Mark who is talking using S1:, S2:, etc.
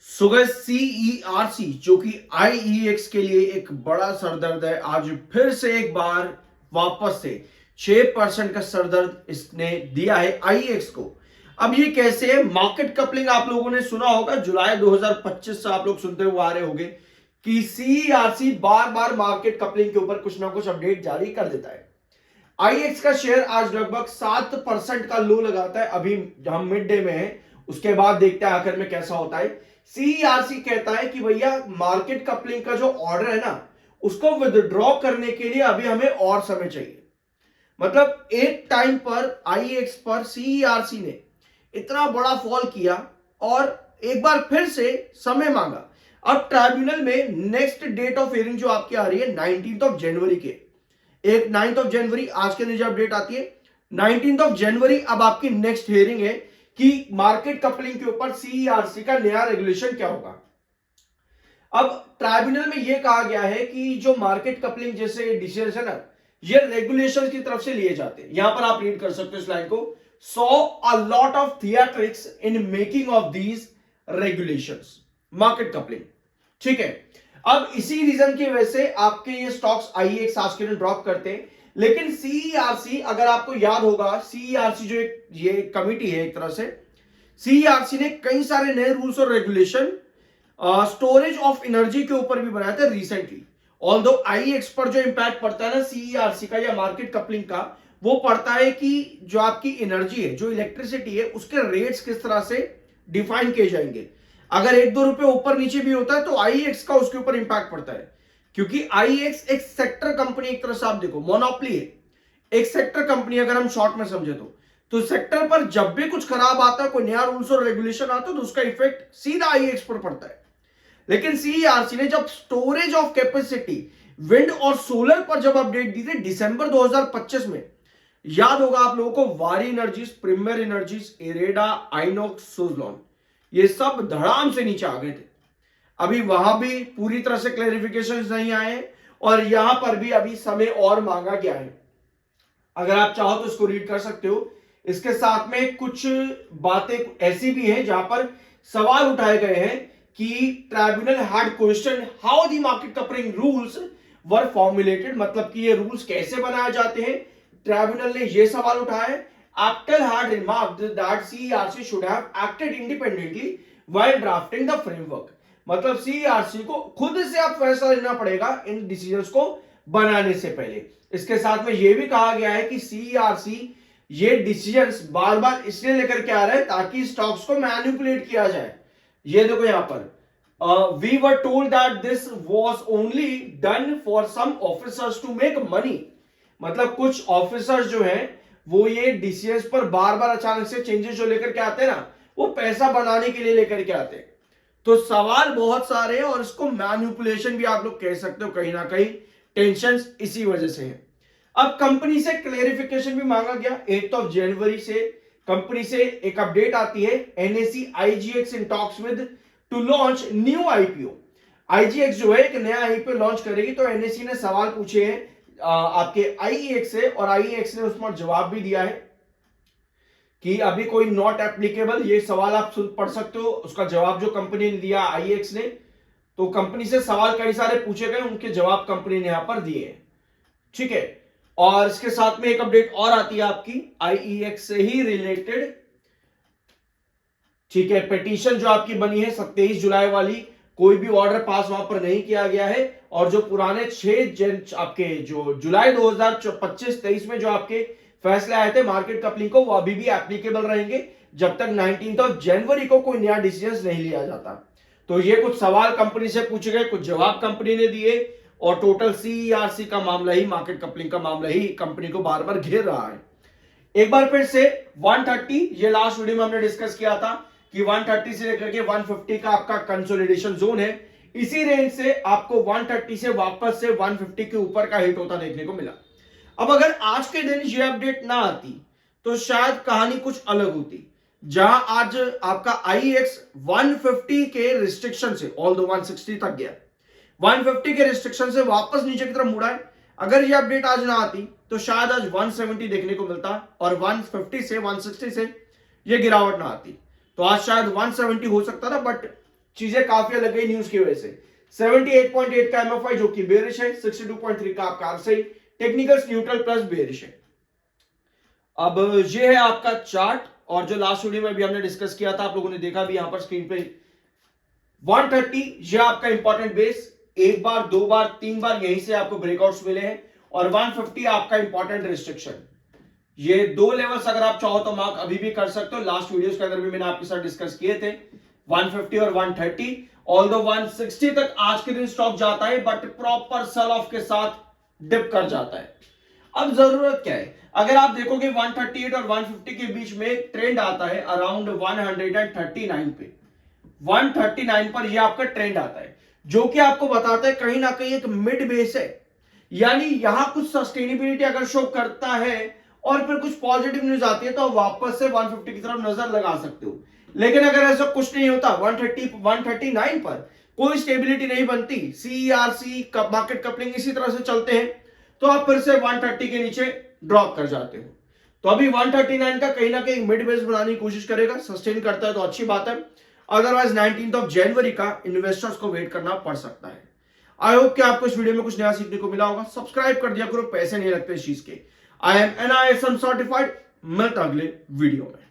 S1: सुबह सीईआरसी जो कि आईईएक्स के लिए एक बड़ा सरदर्द है, आज फिर से एक बार वापस से 6% का सरदर्द इसने दिया है आईईएक्स को। अब ये कैसे है? मार्केट कपलिंग आप लोगों ने सुना होगा, जुलाई 2025 से आप लोग सुनते हुए आ रहे होंगे कि सीईआरसी बार बार मार्केट कपलिंग के ऊपर कुछ ना कुछ अपडेट जारी कर देता है। आईएक्स का शेयर आज लगभग 7% का लो लगाता है। अभी हम मिड डे में है, उसके बाद देखते हैं आखिर में कैसा होता है। सीईआरसी कहता है कि भैया मार्केट कपलिंग का जो ऑर्डर है ना, उसको विदड्रॉ करने के लिए अभी हमें और समय चाहिए। मतलब एक टाइम पर आईएक्स पर सीईआरसी ने इतना बड़ा फॉल किया और एक बार फिर से समय मांगा। अब ट्राइब्यूनल में नेक्स्ट डेट ऑफ हियरिंग जो आपकी आ रही है 19 ऑफ जनवरी के, एक 9 ऑफ जनवरी आज के लिए जो अपडेट आती है 19 ऑफ जनवरी, अब आपकी नेक्स्ट हियरिंग है कि मार्केट कपलिंग के ऊपर सीईआरसी का नया रेगुलेशन क्या होगा। अब ट्राइब्यूनल में यह कहा गया है कि जो मार्केट कपलिंग जैसे डिसीजन है ना, ये रेगुलेशन की तरफ से लिए जाते हैं। यहां पर आप रीड कर सकते हो इस लाइन को, so a lot of theatrics in making of these regulations market coupling. ठीक है, अब इसी रीजन की वजह से आपके ये स्टॉक्स आईएक्स आज के दिन ड्रॉप करते हैं। लेकिन सीईआरसी, अगर आपको याद होगा, सीईआरसी जो एक ये कमिटी है एक तरह से, सीईआरसी ने कई सारे नए रूल्स और रेगुलेशन स्टोरेज ऑफ एनर्जी के ऊपर भी बनाए थे रिसेंटली। ऑल्दो आईएक्स पर जो इंपैक्ट पड़ता है ना सीईआरसी का या मार्केट कपलिंग का, वो पड़ता है कि जो आपकी एनर्जी है, जो इलेक्ट्रिसिटी है, उसके रेट्स किस तरह से डिफाइन किए जाएंगे। अगर 1-2 रुपए ऊपर नीचे भी होता है तो आईएक्स का उसके ऊपर इंपैक्ट पड़ता है, क्योंकि आईएक्स एक सेक्टर कंपनी, एक तरह से आप देखो मोनोपोली है, एक सेक्टर कंपनी अगर हम शॉर्ट में समझे तो सेक्टर पर जब भी कुछ खराब आता है, कोई नया रूल्स और रेगुलेशन आता है, तो उसका इफेक्ट सीधा आईएक्स पर पड़ता है। लेकिन सीईआरसी ने जब स्टोरेज ऑफ कैपेसिटी विंड और सोलर पर जब अपडेट दी थी दिसंबर 2025 में, याद होगा आप लोगों को, Waaree Energies, Premier Energies, IREDA, Inox, Suzlon, ये सब धड़ाम से नीचे आ गए थे। अभी वहां भी पूरी तरह से क्लैरिफिकेशन नहीं आए और यहां पर भी अभी समय और मांगा गया है। अगर आप चाहो तो इसको रीड कर सकते हो। इसके साथ में कुछ बातें ऐसी भी हैं जहां पर सवाल उठाए गए हैं कि tribunal had question how the market coupling rules were formulated, मतलब कि ये रूल्स कैसे बनाए जाते हैं। ट्राइब्यूनल ने ये सवाल उठाया है। APTEL had remarked that CERC should have acted independently while drafting the framework, मतलब सीईआरसी को खुद से अब फैसला लेना पड़ेगा इन डिसीजंस को बनाने से पहले। इसके साथ में यह भी कहा गया है कि सीईआरसी ये डिसीजंस बार बार इसलिए लेकर के आ रहा है ताकि स्टॉक्स को मैनिपुलेट किया जाए। ये देखो यहां पर we were told that this was only done for some officers to make money, मतलब कुछ ऑफिसर्स जो हैं वो ये डिसीजंस पर बार बार अचानक से चेंजेस जो लेकर के आते हैं ना, वो पैसा बनाने के लिए लेकर के आते हैं। तो सवाल बहुत सारे हैं और इसको मैनिपुलेशन भी आप लोग कह सकते हो, कहीं ना कहीं टेंशन इसी वजह से है। अब कंपनी से क्लेरिफिकेशन भी मांगा गया। 8 ऑफ जनवरी से कंपनी से एक अपडेट आती है, NSE IGX in talks with to launch new IPO. IGX जो है एक नया आईपीओ लॉन्च करेगी, तो एनएसई ने सवाल पूछे हैं आपके आईईएक्स से और आईईएक्स ने उस पर जवाब भी दिया है कि अभी कोई नॉट एप्लीकेबल, ये सवाल आप पढ़ सकते हो, उसका जवाब जो कंपनी ने दिया आईएक्स ने। तो कंपनी से सवाल कई सारे पूछे गए, उनके जवाब कंपनी ने यहां पर दिए हैं। ठीक है, और इसके साथ में एक अपडेट और आती है आपकी आईईएक्स से ही रिलेटेड। ठीक है, पिटीशन जो आपकी बनी है 27 जुलाई वाली, कोई भी ऑर्डर पास वहां पर नहीं किया गया है और जो पुराने 6 आपके जो जुलाई 2025-23 में जो आपके फैसले आए थे मार्केट कपलिंग को, वो अभी भी एप्लीकेबल रहेंगे जब तक 19 ऑफ जनवरी को कोई नया डिसीजन नहीं लिया जाता। तो ये कुछ सवाल कंपनी से पूछे गए, कुछ जवाब कंपनी ने दिए और टोटल सीईआरसी का मामला ही, मार्केट कपलिंग का मामला ही कंपनी को बार बार घेर रहा है। एक बार फिर से 130, ये लास्ट वीडियो में हमने डिस्कस किया था कि 130 से लेकर के 150 का आपका कंसोलिडेशन जोन है। इसी रेंज से आपको 130 से वापस से 150 के ऊपर का हिट होता देखने को मिला। अब अगर आज के दिन ये अपडेट ना आती तो शायद कहानी कुछ अलग होती। जहां आज आपका आईएक्स 150 के रिस्ट्रिक्शन से, ऑल्दो 160 तक गया, 150 के रिस्ट्रिक्शन से वापस नीचे की तरफ मुड़ा है। अगर ये अपडेट आज ना आती तो शायद आज 170 देखने को मिलता और 150 से 160 से ये गिरावट ना आती, तो आज शायद 170 हो सकता था, बट चीजें काफी अलग गई न्यूज की वजह से। 78.8 का एमएफआई जो कि बेरिश है, 62.3 का आपका RSI technicals neutral plus bearish है। अब ये है आपका चार्ट, और जो लास्ट वीडियो में भी हमने डिस्कस किया था, आप लोगों ने देखा भी यहां पर स्क्रीन पे 130 ये आपका इंपॉर्टेंट बेस, एक बार, दो बार, तीन बार यहीं से आपको ब्रेकआउट्स मिले हैं, और 150 आपका इंपॉर्टेंट रिस्ट्रिक्शन। ये दो लेवल्स अगर आप चाहो तो मार्क अभी भी कर सकते हो, लास्ट वीडियोस के अंदर भी मैंने आपके साथ डिस्कस किए थे 150 और 130। ऑल्दो 160 तक आज के दिन स्टॉक जाता है, बट प्रॉपर सेल ऑफ के साथ डिप कर जाता है। अब जरूरत क्या है, अगर आप देखोगे 138 और 150 के बीच में एक ट्रेंड आता है अराउंड 139 पे, 139 पर यह आपका ट्रेंड आता है, जो कि आपको बताता है कहीं ना कहीं एक मिड बेस है, यानी यहां कुछ सस्टेनेबिलिटी अगर शो करता है और फिर कुछ पॉजिटिव न्यूज आती है तो वापस से 150 की तरफ नजर लगा सकते हो। लेकिन अगर ऐसा कुछ नहीं होता, 139 पर कोई स्टेबिलिटी नहीं बनती, सीईआरसी मार्केट कपलिंग इसी तरह से चलते हैं, तो आप फिर से 130 के नीचे ड्रॉप कर जाते हो। तो अभी 139 का कहीं ना कहीं मिड बेस बनाने की कोशिश करेगा, सस्टेन करता है तो अच्छी बात है, अदरवाइज 19 जनवरी का इन्वेस्टर्स को वेट करना पड़ सकता है। आई होप कि आपको इस वीडियो में कुछ नया सीखने को मिला होगा। सब्सक्राइब कर दिया करो, पैसे नहीं लगते इस चीज के। I am NISM certified. मिलता अगले वीडियो में।